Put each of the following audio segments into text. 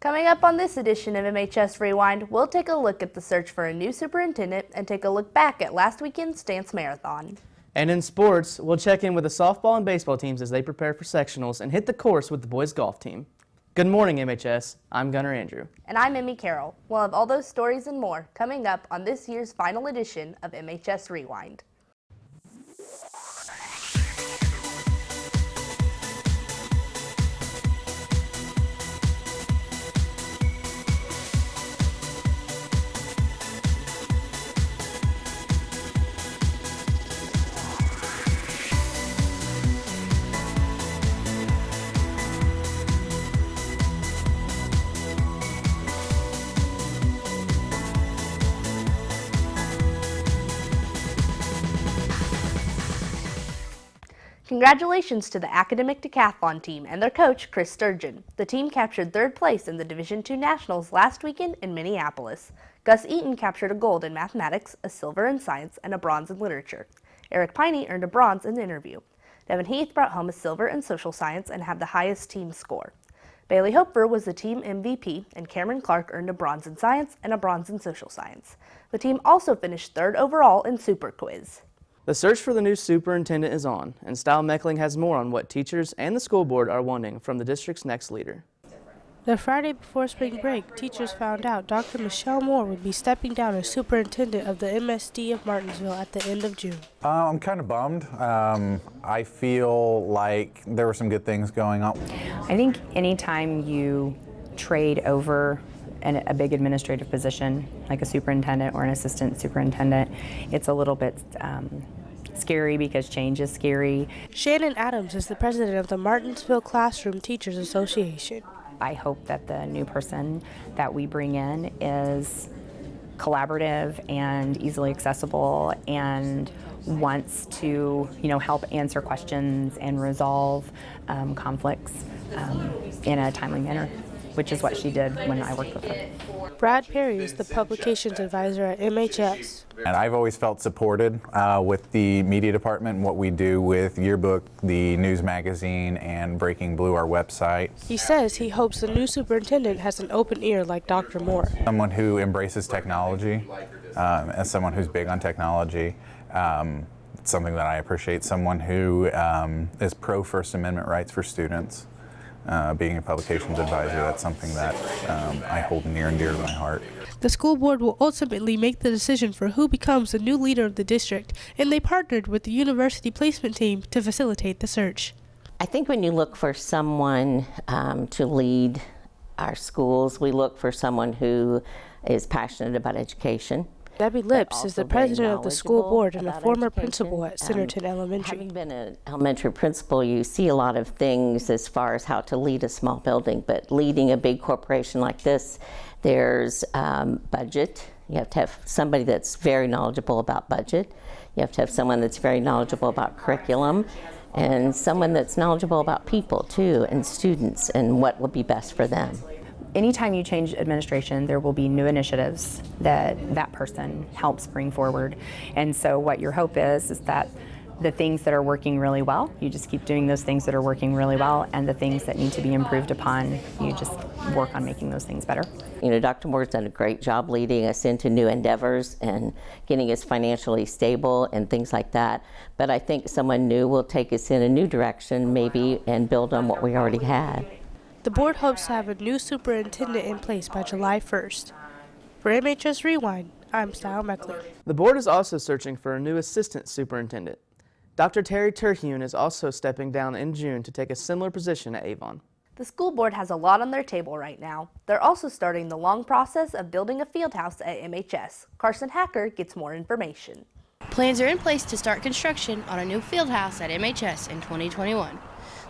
Coming up on this edition of MHS Rewind, we'll take a look at the search for a new superintendent and take a look back at last weekend's dance marathon. And in sports, we'll check in with the softball and baseball teams as they prepare for sectionals and hit the course with the boys golf team. Good morning, MHS. I'm Gunnar Andrew. And I'm Emmy Carroll. We'll have all those stories and more coming up on this year's final edition of MHS Rewind. Congratulations to the academic decathlon team and their coach, Chris Sturgeon. The team captured third place in the Division II Nationals last weekend in Minneapolis. Gus Eaton captured a gold in mathematics, a silver in science, and a bronze in literature. Eric Piney earned a bronze in interview. Devin Heath brought home a silver in social science and had the highest team score. Bailey Hopefer was the team MVP, and Cameron Clark earned a bronze in science and a bronze in social science. The team also finished third overall in Super Quiz. The search for the new superintendent is on, and Style Meckling has more on what teachers and the school board are wanting from the district's next leader. The Friday before spring break, teachers found out Dr. Michelle Moore would be stepping down as superintendent of the MSD of Martinsville at the end of June. I'm kind of bummed. I feel like there were some good things going on. I think anytime you trade over a big administrative position, like a superintendent or an assistant superintendent, it's a little bit scary because change is scary. Shannon Adams is the president of the Martinsville Classroom Teachers Association. I hope that the new person that we bring in is collaborative and easily accessible and wants to, help answer questions and resolve conflicts in a timely manner, which is what she did when I worked with her. Brad Perry is the publications advisor at MHS. And I've always felt supported with the media department and what we do with Yearbook, the news magazine, and Breaking Blue, our website. He says he hopes the new superintendent has an open ear like Dr. Moore. Someone who embraces technology, as someone who's big on technology, it's something that I appreciate. Someone who is pro First Amendment rights for students. Being a publications advisor, that's something that I hold near and dear to my heart. The school board will ultimately make the decision for who becomes the new leader of the district, and they partnered with the university placement team to facilitate the search. I think when you look for someone to lead our schools, we look for someone who is passionate about education. Debbie Lips is the president of the school board and a former principal at Centerton Elementary. Having been an elementary principal, you see a lot of things as far as how to lead a small building, but leading a big corporation like this, there's budget. You have to have somebody that's very knowledgeable about budget. You have to have someone that's very knowledgeable about curriculum, and someone that's knowledgeable about people too, and students, and what will be best for them. Anytime you change administration, there will be new initiatives that person helps bring forward. And so what your hope is that the things that are working really well, you just keep doing those things that are working really well, and the things that need to be improved upon, you just work on making those things better. Dr. Moore's done a great job leading us into new endeavors and getting us financially stable and things like that. But I think someone new will take us in a new direction maybe and build on what we already had. The board hopes to have a new superintendent in place by July 1st. For MHS Rewind, I'm Style Meckler. The board is also searching for a new assistant superintendent. Dr. Terry Terhune is also stepping down in June to take a similar position at Avon. The school board has a lot on their table right now. They're also starting the long process of building a field house at MHS. Carson Hacker gets more information. Plans are in place to start construction on a new field house at MHS in 2021.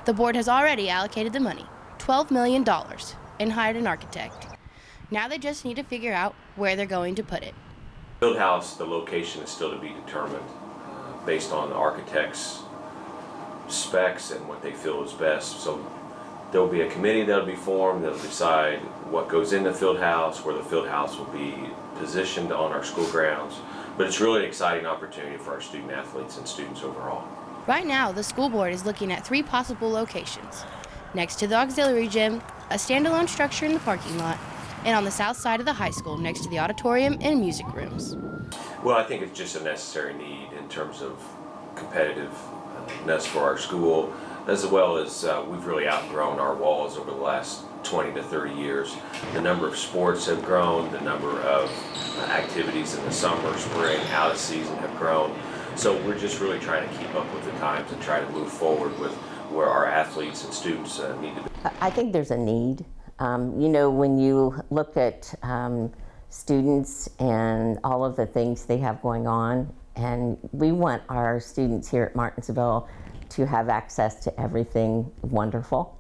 The board has already allocated the money, $12 million, and hired an architect. Now they just need to figure out where they're going to put it. Fieldhouse, the location is still to be determined based on the architect's specs and what they feel is best. So there will be a committee that will be formed that will decide what goes in the Fieldhouse, where the Fieldhouse will be positioned on our school grounds. But it's really an exciting opportunity for our student athletes and students overall. Right now, the school board is looking at 3 possible locations. next to the auxiliary gym, a standalone structure in the parking lot, and on the south side of the high school next to the auditorium and music rooms. Well, I think it's just a necessary need in terms of competitiveness for our school, as well as we've really outgrown our walls over the last 20 to 30 years. The number of sports have grown, the number of activities in the summer, spring, out of season have grown. So we're just really trying to keep up with the times and try to move forward with where our athletes and students need to be. I think there's a need. You know, when you look at students and all of the things they have going on, and we want our students here at Martinsville to have access to everything wonderful.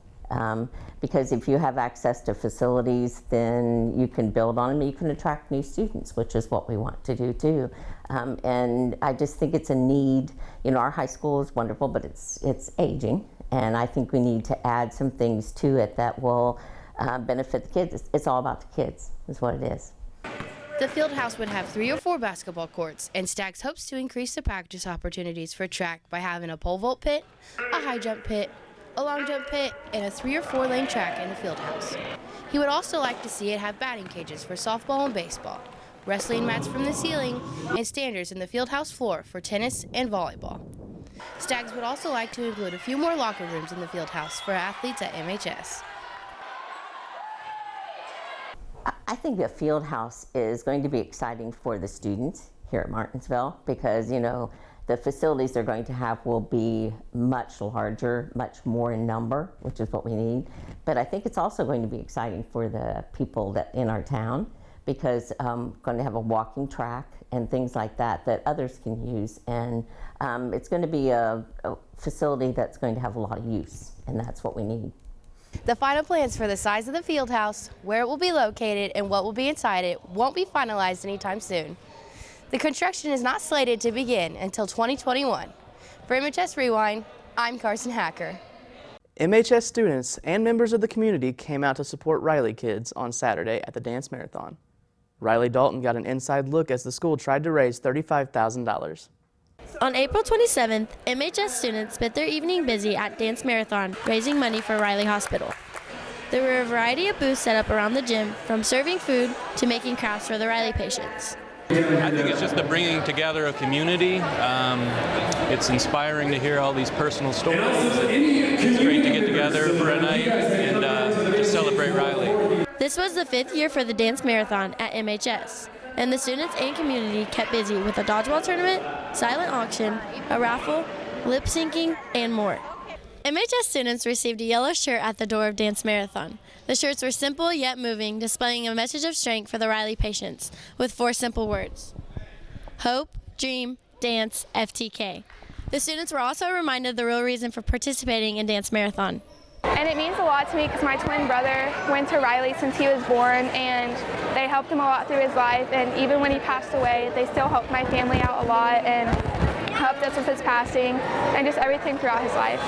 Because if you have access to facilities, then you can build on them, you can attract new students, which is what we want to do too. And I just think it's a need. You know, our high school is wonderful, but it's aging, and I think we need to add some things to it that will benefit the kids. It's all about the kids, is what it is. The Fieldhouse would have 3 or 4 basketball courts, and Staggs hopes to increase the practice opportunities for track by having a pole vault pit, a high jump pit, a long jump pit, and a 3 or 4 lane track in the Fieldhouse. He would also like to see it have batting cages for softball and baseball, wrestling mats from the ceiling, and standers in the Fieldhouse floor for tennis and volleyball. Staggs would also like to include a few more locker rooms in the Fieldhouse for athletes at MHS. I think the Fieldhouse is going to be exciting for the students here at Martinsville because, you know, the facilities they're going to have will be much larger, much more in number, which is what we need. But I think it's also going to be exciting for the people that in our town because going to have a walking track and things like that that others can use. And it's going to be a facility that's going to have a lot of use, and that's what we need. The final plans for the size of the Fieldhouse, where it will be located, and what will be inside it won't be finalized anytime soon. The construction is not slated to begin until 2021. For MHS Rewind, I'm Carson Hacker. MHS students and members of the community came out to support Riley kids on Saturday at the dance marathon. Riley Dalton got an inside look as the school tried to raise $35,000. On April 27th, MHS students spent their evening busy at Dance Marathon, raising money for Riley Hospital. There were a variety of booths set up around the gym, from serving food to making crafts for the Riley patients. I think it's just the bringing together of community. It's inspiring to hear all these personal stories. It's great to get together for a night and just celebrate Riley. This was the 5th year for the Dance Marathon at MHS, and the students and community kept busy with a dodgeball tournament, silent auction, a raffle, lip syncing, and more. MHS students received a yellow shirt at the door of Dance Marathon. The shirts were simple yet moving, displaying a message of strength for the Riley patients with 4 simple words: hope, dream, dance, FTK. The students were also reminded of the real reason for participating in Dance Marathon. And it means a lot to me because my twin brother went to Riley since he was born, and they helped him a lot through his life, and even when he passed away, they still helped my family out a lot and helped us with his passing and just everything throughout his life.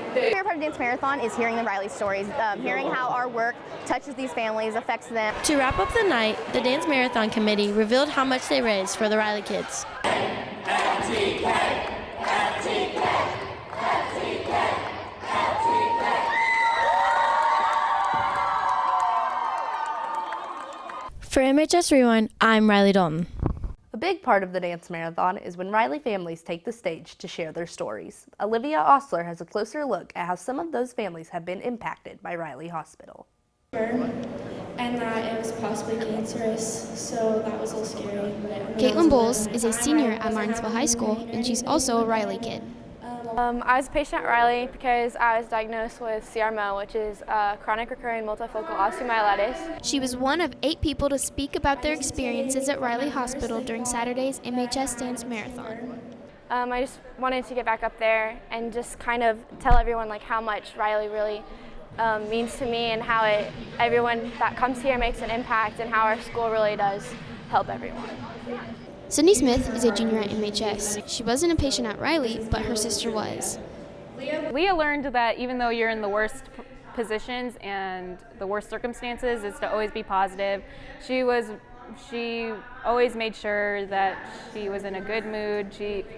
My favorite part of Dance Marathon is hearing the Riley stories, hearing how our work touches these families, affects them. To wrap up the night, the Dance Marathon Committee revealed how much they raised for the Riley kids. For MHS Rewind, I'm Riley Dalton. A big part of the dance marathon is when Riley families take the stage to share their stories. Olivia Osler has a closer look at how some of those families have been impacted by Riley Hospital. And that it was possibly cancerous, so that was a little scary. Caitlin Bowles is a senior at Martinsville High School, and she's also a Riley kid. I was a patient at Riley because I was diagnosed with CRMO, which is chronic recurring multifocal osteomyelitis. She was one of 8 people to speak about their experiences at Riley Hospital during Saturday's MHS Dance Marathon. I just wanted to get back up there and just kind of tell everyone like how much Riley really means to me and how everyone that comes here makes an impact and how our school really does help everyone. Sydney Smith is a junior at MHS. She wasn't a patient at Riley, but her sister was. Leah learned that even though you're in the worst positions and the worst circumstances, is to always be positive. She was she always made sure that she was in a good mood.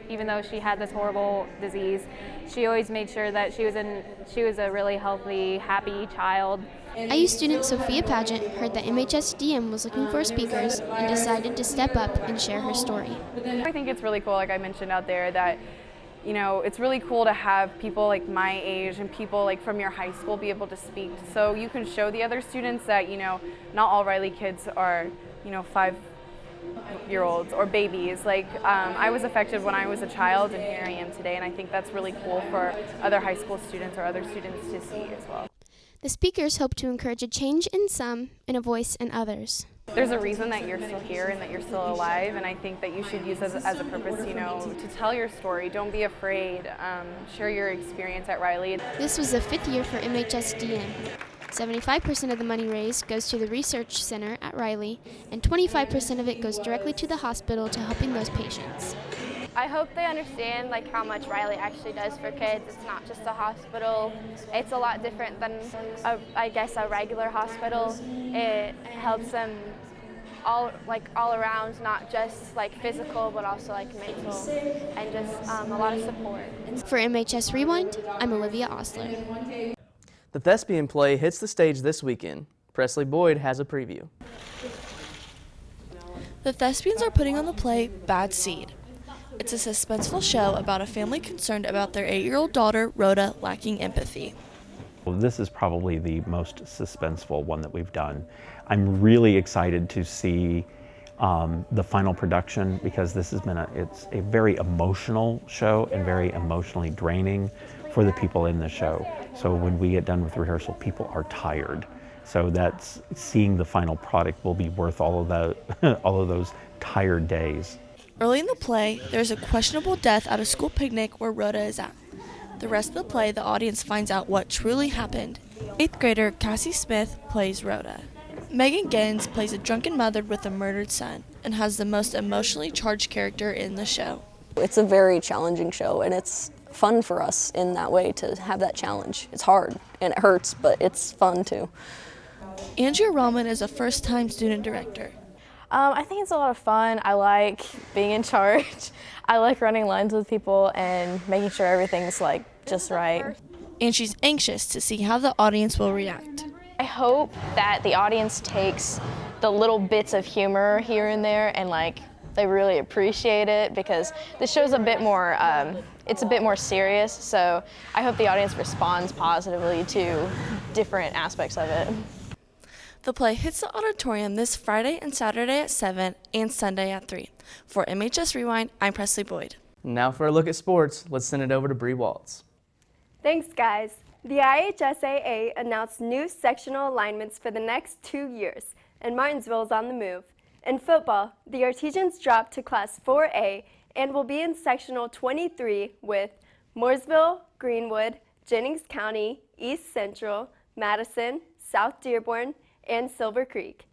Even though she had this horrible disease, she always made sure that she was a really healthy, happy child. IU student Sophia Pageant heard that MHS DM was looking for speakers and decided to step up and share her story. I think it's really cool, like I mentioned out there, that it's really cool to have people like my age and people like from your high school be able to speak, so you can show the other students that not all Riley kids are 5-year-olds or babies. Like I was affected when I was a child, and here I am today, and I think that's really cool for other high school students or other students to see as well. The speakers hope to encourage a change in some and a voice in others. There's a reason that you're still here and that you're still alive, and I think that you should use as a purpose, to tell your story. Don't be afraid. Share your experience at Riley. This was the 5th year for MHS DM. 75% of the money raised goes to the research center at Riley, and 25% of it goes directly to the hospital to helping those patients. I hope they understand how much Riley actually does for kids. It's not just a hospital. It's a lot different than a regular hospital. It helps them all around, not just physical, but also mental, and just a lot of support. For MHS Rewind, I'm Olivia Osler. The Thespian play hits the stage this weekend. Presley Boyd has a preview. The Thespians are putting on the play Bad Seed. It's a suspenseful show about a family concerned about their 8-year-old daughter, Rhoda, lacking empathy. Well, this is probably the most suspenseful one that we've done. I'm really excited to see the final production, because this has been it's a very emotional show and very emotionally draining for the people in the show. So when we get done with rehearsal, people are tired. So that's seeing the final product will be worth all of those tired days. Early in the play, there's a questionable death at a school picnic where Rhoda is at. The rest of the play, the audience finds out what truly happened. 8th grader Cassie Smith plays Rhoda. Megan Gaines plays a drunken mother with a murdered son and has the most emotionally charged character in the show. It's a very challenging show, and it's fun for us in that way to have that challenge. It's hard and it hurts, but it's fun too. Andrea Rahman is a first-time student director. I think it's a lot of fun. I like being in charge. I like running lines with people and making sure everything's just right. And she's anxious to see how the audience will react. I hope that the audience takes the little bits of humor here and there and they really appreciate it, because the show's a bit more it's a bit more serious, so I hope the audience responds positively to different aspects of it. The play hits the auditorium this Friday and Saturday at 7 and Sunday at 3. For MHS Rewind, I'm Presley Boyd. Now for a look at sports, let's send it over to Bree Waltz. Thanks, guys. The IHSAA announced new sectional alignments for the next 2 years, and Martinsville is on the move. In football, the Artesians dropped to Class 4A and will be in Sectional 23 with Mooresville, Greenwood, Jennings County, East Central, Madison, South Dearborn, and Silver Creek.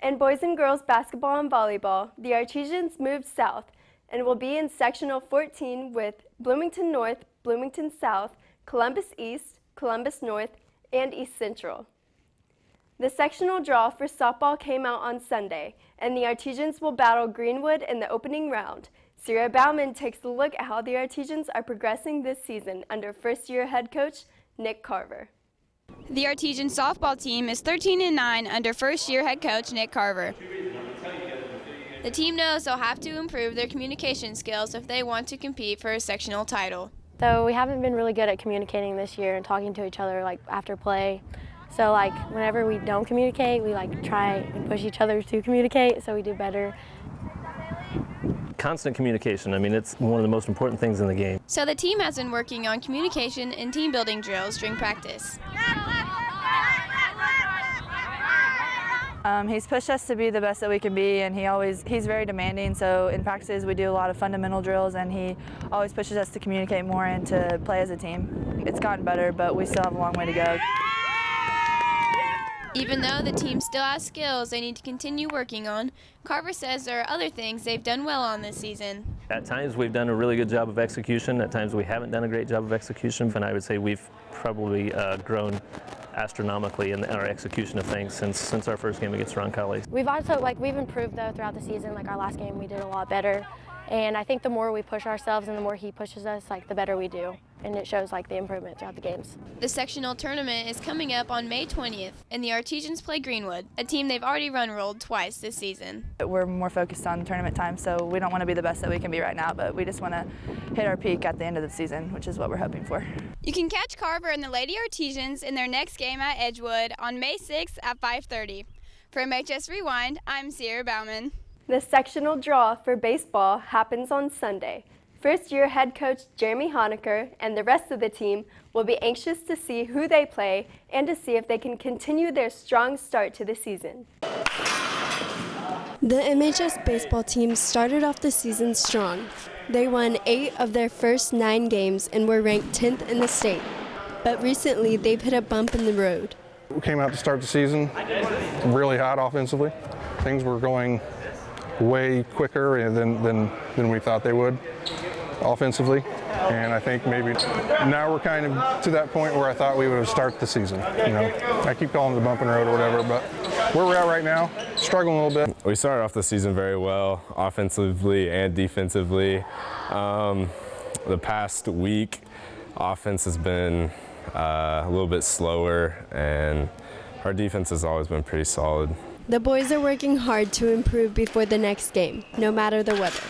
In boys and girls basketball and volleyball, the Artesians moved south and will be in Sectional 14 with Bloomington North, Bloomington South, Columbus East, Columbus North, and East Central. The sectional draw for softball came out on Sunday, and the Artesians will battle Greenwood in the opening round. Sierra Bauman takes a look at how the Artesians are progressing this season under first-year head coach Nick Carver. The Artesian softball team is 13-9 under first-year head coach Nick Carver. The team knows they'll have to improve their communication skills if they want to compete for a sectional title. So we haven't been really good at communicating this year and talking to each other after play. So whenever we don't communicate, we try and push each other to communicate so we do better. Constant communication, it's one of the most important things in the game. So the team has been working on communication and team building drills during practice. He's pushed us to be the best that we can be, and he's very demanding, so in practices we do a lot of fundamental drills, and he always pushes us to communicate more and to play as a team. It's gotten better, but we still have a long way to go. Even though the team still has skills they need to continue working on, Carver says there are other things they've done well on this season. At times we've done a really good job of execution, at times we haven't done a great job of execution, and I would say we've probably grown astronomically in our execution of things since our first game against Roncalli. We've improved though throughout the season. Like our last game, we did a lot better. And I think the more we push ourselves and the more he pushes us, like the better we do. And it shows like the improvement throughout the games. The sectional tournament is coming up on May 20th, and the Artesians play Greenwood, a team they've already run-rolled twice this season. We're more focused on tournament time, so we don't want to be the best that we can be right now, but we just want to hit our peak at the end of the season, which is what we're hoping for. You can catch Carver and the Lady Artesians in their next game at Edgewood on May 6th at 5:30. For MHS Rewind, I'm Sierra Bauman. The sectional draw for baseball happens on Sunday. First-year head coach Jeremy Honecker and the rest of the team will be anxious to see who they play and to see if they can continue their strong start to the season. The MHS baseball team started off the season strong. They won 8 of their first 9 games and were ranked 10th in the state. But recently, they've hit a bump in the road. We came out to start the season really hot offensively. Things were going way quicker than we thought they would offensively, and I think maybe now we're kind of to that point where I thought we would have started the season. You know, I keep calling it the bumping road or whatever, but where we're at right now, struggling a little bit. We started off the season very well, offensively and defensively. The past week, offense has been a little bit slower, and our defense has always been pretty solid. The boys are working hard to improve before the next game, no matter the weather.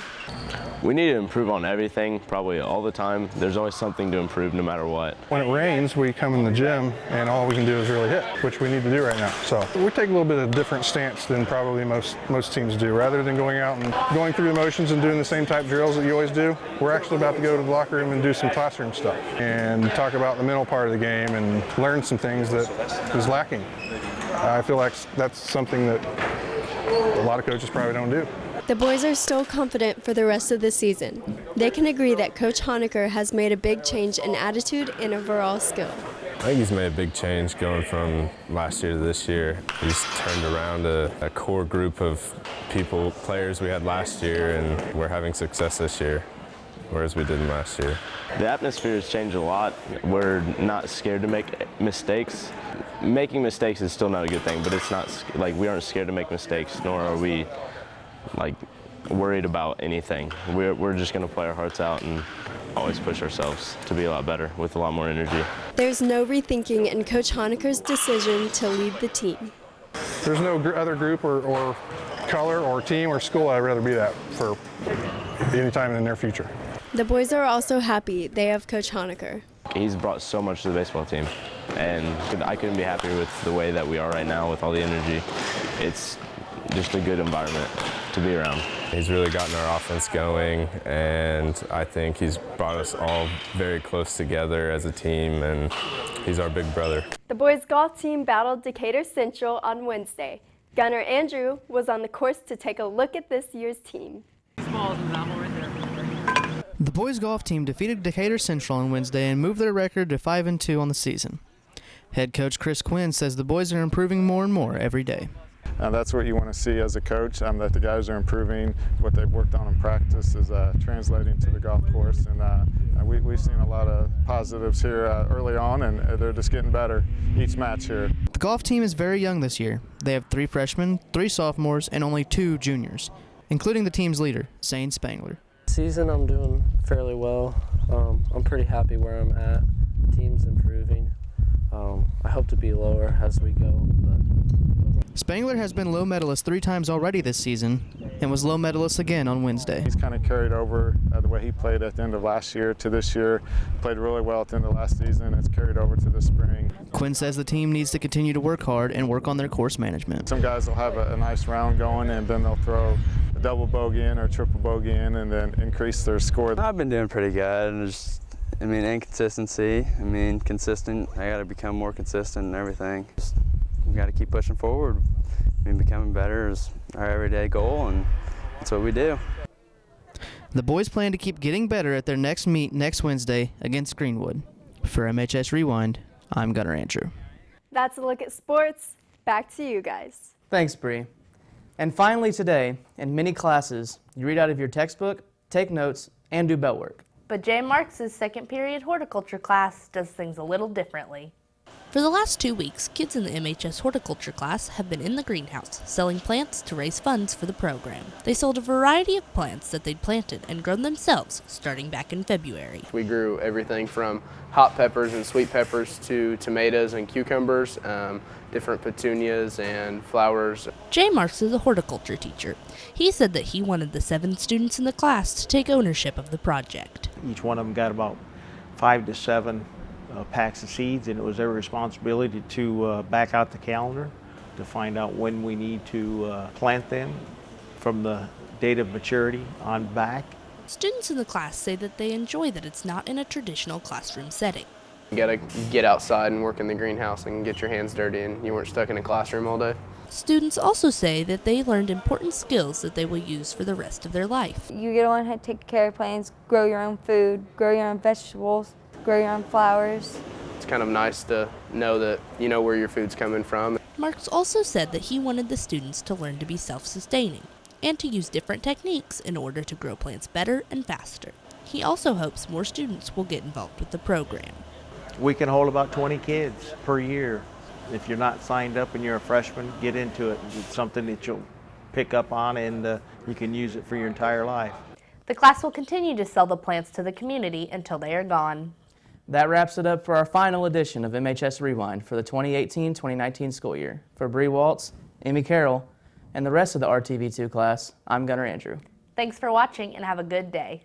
We need to improve on everything, probably all the time. There's always something to improve no matter what. When it rains, we come in the gym and all we can do is really hit, which we need to do right now. So we take a little bit of a different stance than probably most teams do. Rather than going out and going through the motions and doing the same type drills that you always do, we're actually about to go to the locker room and do some classroom stuff and talk about the mental part of the game and learn some things that is lacking. I feel like that's something that a lot of coaches probably don't do. The boys are still confident for the rest of the season. They can agree that Coach Honecker has made a big change in attitude and overall skill. I think he's made a big change going from last year to this year. He's turned around a core group of players we had last year, and we're having success this year, whereas we didn't last year. The atmosphere has changed a lot. We're not scared to make mistakes. Making mistakes is still not a good thing, but it's not like we aren't scared to make mistakes, nor are we like worried about anything. We're just going to play our hearts out and always push ourselves to be a lot better with a lot more energy. There's no rethinking in Coach Honecker's decision to lead the team. There's no other group or color or team or school I'd rather be that for any time in the near future. The boys are also happy they have Coach Honecker. He's brought so much to the baseball team, and I couldn't be happier with the way that we are right now with all the energy. It's just a good environment to be around. He's really gotten our offense going, and I think he's brought us all very close together as a team, and he's our big brother. The boys golf team battled Decatur Central on Wednesday. Gunner Andrew was on the course to take a look at this year's team. The boys golf team defeated Decatur Central on Wednesday and moved their record to 5-2 on the season. Head coach Chris Quinn says the boys are improving more and more every day. That's what you want to see as a coach, that the guys are improving. What they've worked on in practice is translating to the golf course, and we've seen a lot of positives here early on, and they're just getting better each match here. The golf team is very young this year. They have 3 freshmen, 3 sophomores, and only 2 juniors, including the team's leader, Zane Spangler. Season, I'm doing fairly well. I'm pretty happy where I'm at. The team's improving. I hope to be lower as we go. Spangler has been low medalist 3 times already this season and was low medalist again on Wednesday. He's kind of carried over the way he played at the end of last year to this year. Played really well at the end of last season. It's carried over to this spring. Quinn says the team needs to continue to work hard and work on their course management. Some guys will have a nice round going, and then they'll throw a double bogey in or triple bogey in and then increase their score. I've been doing pretty good. And just, inconsistency. Consistent. I got to become more consistent and everything. We got to keep pushing forward. Becoming better is our everyday goal, and that's what we do. The boys plan to keep getting better at their next meet next Wednesday against Greenwood. For MHS Rewind, I'm Gunner Andrew. That's a look at sports. Back to you guys. Thanks, Bree. And finally today, in many classes, you read out of your textbook, take notes, and do belt work. But J. Marks' second period horticulture class does things a little differently. For the last 2 weeks, kids in the MHS Horticulture class have been in the greenhouse, selling plants to raise funds for the program. They sold a variety of plants that they'd planted and grown themselves, starting back in February. We grew everything from hot peppers and sweet peppers to tomatoes and cucumbers, different petunias and flowers. Jay Marks is a horticulture teacher. He said that he wanted the 7 students in the class to take ownership of the project. Each one of them got about 5 to 7 packs of seeds, and it was their responsibility to back out the calendar to find out when we need to plant them from the date of maturity on back. Students in the class say that they enjoy that it's not in a traditional classroom setting. You gotta get outside and work in the greenhouse and get your hands dirty, and you weren't stuck in a classroom all day. Students also say that they learned important skills that they will use for the rest of their life. You get to learn how to take care of plants, grow your own food, grow your own vegetables, grow your own flowers. It's kind of nice to know that you know where your food's coming from. Marks also said that he wanted the students to learn to be self-sustaining and to use different techniques in order to grow plants better and faster. He also hopes more students will get involved with the program. We can hold about 20 kids per year. If you're not signed up and you're a freshman, get into it. It's something that you'll pick up on, and you can use it for your entire life. The class will continue to sell the plants to the community until they are gone. That wraps it up for our final edition of MHS Rewind for the 2018-2019 school year. For Bree Waltz, Amy Carroll, and the rest of the RTV2 class, I'm Gunnar Andrew. Thanks for watching and have a good day.